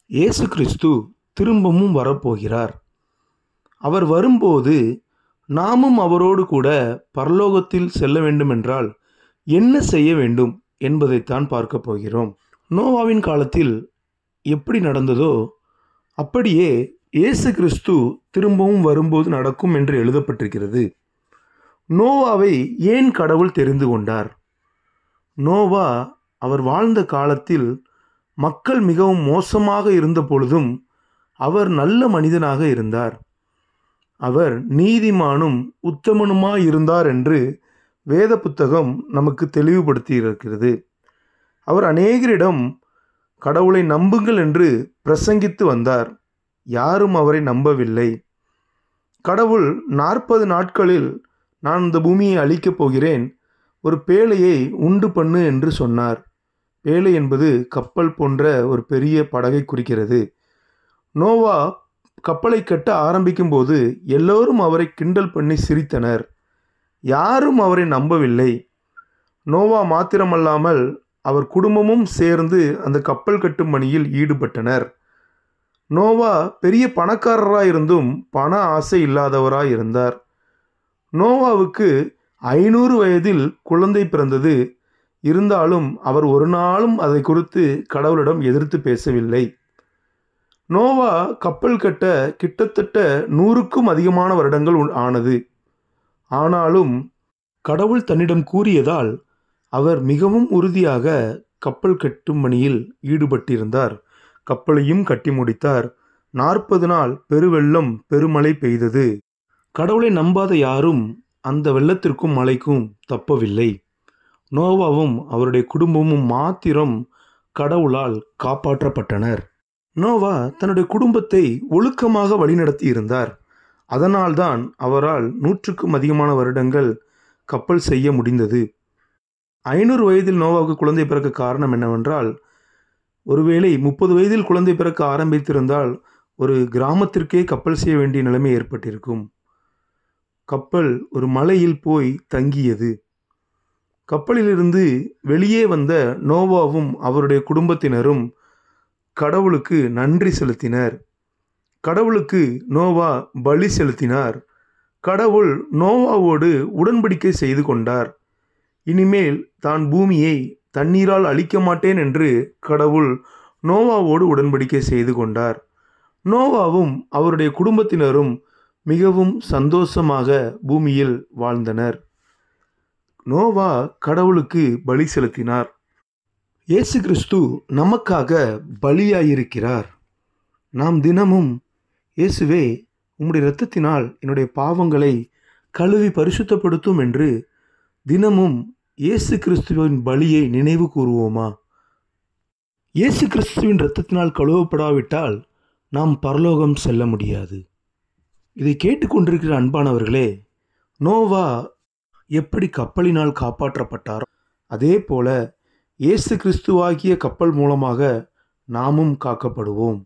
இயேசு கிறிஸ்து திரும்பவும் வரப்போகிறார். அவர் வரும்போது நாமும் அவரோடு கூட பரலோகத்தில் செல்ல வேண்டுமென்றால் என்ன செய்ய வேண்டும் என்பதைத்தான் பார்க்க போகிறோம். நோவாவின் காலத்தில் எப்படி நடந்ததோ அப்படியே இயேசு கிறிஸ்து திரும்பவும் வரும்போது நடக்கும் என்று எழுதப்பட்டிருக்கிறது. நோவாவை ஏன் கடவுள் தெரிந்து கொண்டார்? நோவா அவர் வாழ்ந்த காலத்தில் மக்கள் மிகவும் மோசமாக இருந்த பொழுதும் அவர் நல்ல மனிதனாக இருந்தார். அவர் நீதிமானும் உத்தமனுமாய் இருந்தார் என்று வேத புத்தகம் நமக்கு தெளிவுபடுத்தி இருக்கிறது. அவர் அநேகரிடம் கடவுளை நம்புங்கள் என்று பிரசங்கித்து வந்தார். யாரும் அவரை நம்பவில்லை. கடவுள் 40 நாட்களில் நான் இந்த பூமியை அழிக்கப் போகிறேன், ஒரு பேழையை உண்டு பண்ணு என்று சொன்னார். பேழை என்பது கப்பல் போன்ற ஒரு பெரிய படகை குறிக்கிறது. நோவா கப்பலை கட்ட ஆரம்பிக்கும் போது எல்லோரும் அவரை கிண்டல் பண்ணி சிரித்தனர். யாரும் அவரை நம்பவில்லை. நோவா மாத்திரமல்லாமல் அவர் குடும்பமும் சேர்ந்து அந்த கப்பல் கட்டும் பணியில் ஈடுபட்டனர். நோவா பெரிய பணக்காரராயிருந்தும் பண ஆசை இல்லாதவராய் இருந்தார். நோவாவுக்கு 500 வயதில் குழந்தை பிறந்தது. இருந்தாலும் அவர் ஒரு நாளும் அதை குறித்து கடவுளிடம் எதிர்த்து பேசவில்லை. நோவா கப்பல் கட்ட கிட்டத்தட்ட 100க்கும் அதிகமான வருடங்கள் ஆனது. ஆனாலும் கடவுள் தன்னிடம் கூறியதால் அவர் மிகவும் உறுதியாக கப்பல் கட்டும் பணியில் ஈடுபட்டிருந்தார். கப்பலையும் கட்டி முடித்தார். 40 நாள் பெருவெள்ளம் பெருமழை பெய்தது. கடவுளை நம்பாத யாரும் அந்த வெள்ளத்திற்கும் மழைக்கும் தப்பவில்லை. நோவாவும் அவருடைய குடும்பமும் மாத்திரம் கடவுளால் காப்பாற்றப்பட்டனர். நோவா தன்னுடைய குடும்பத்தை ஒழுக்கமாக வழிநடத்தி இருந்தார். அதனால்தான் அவரால் 100க்கும் அதிகமான வருடங்கள் கப்பல் செய்ய முடிந்தது. 500 வயதில் நோவாவுக்கு குழந்தை பிறக்க காரணம் என்னவென்றால், ஒருவேளை 30 வயதில் குழந்தை பிறக்க ஆரம்பித்திருந்தால் ஒரு கிராமத்திற்கே கப்பல் செய்ய வேண்டிய நிலைமை ஏற்பட்டிருக்கும். கப்பல் ஒரு மலையில் போய் தங்கியது. கப்பலிலிருந்து வெளியே வந்த நோவாவும் அவருடைய குடும்பத்தினரும் கடவுளுக்கு நன்றி செலுத்தினர். கடவுளுக்கு நோவா பலி செலுத்தினார். கடவுள் நோவாவோடு உடன்படிக்கை செய்து கொண்டார். இனிமேல் தான் பூமியை தண்ணீரால் அழிக்க மாட்டேன் என்று கடவுள் நோவாவோடு உடன்படிக்கை செய்து கொண்டார். நோவாவும் அவருடைய குடும்பத்தினரும் மிகவும் சந்தோஷமாக பூமியில் வாழ்ந்தனர். நோவா கடவுளுக்கு பலி செலுத்தினார். இயேசு கிறிஸ்து நமக்காக பலியாயிருக்கிறார். நாம் தினமும் இயேசுவே உம்முடைய இரத்தத்தினால் என்னுடைய பாவங்களை கழுவி பரிசுத்தப்படுத்தும் என்று தினமும் இயேசு கிறிஸ்துவின் பலியை நினைவு கூறுவோமா? இயேசு கிறிஸ்துவின் இரத்தத்தினால் கழுவப்படாவிட்டால் நாம் பரலோகம் செல்ல முடியாது. இதை கேட்டுக்கொண்டிருக்கிற அன்பானவர்களே, நோவா எப்படி கப்பலினால் காப்பாற்றப்பட்டாரோ அதே போல இயேசு கிறிஸ்துவாகிய கப்பல் மூலமாக நாமும் காக்கப்படுவோம்.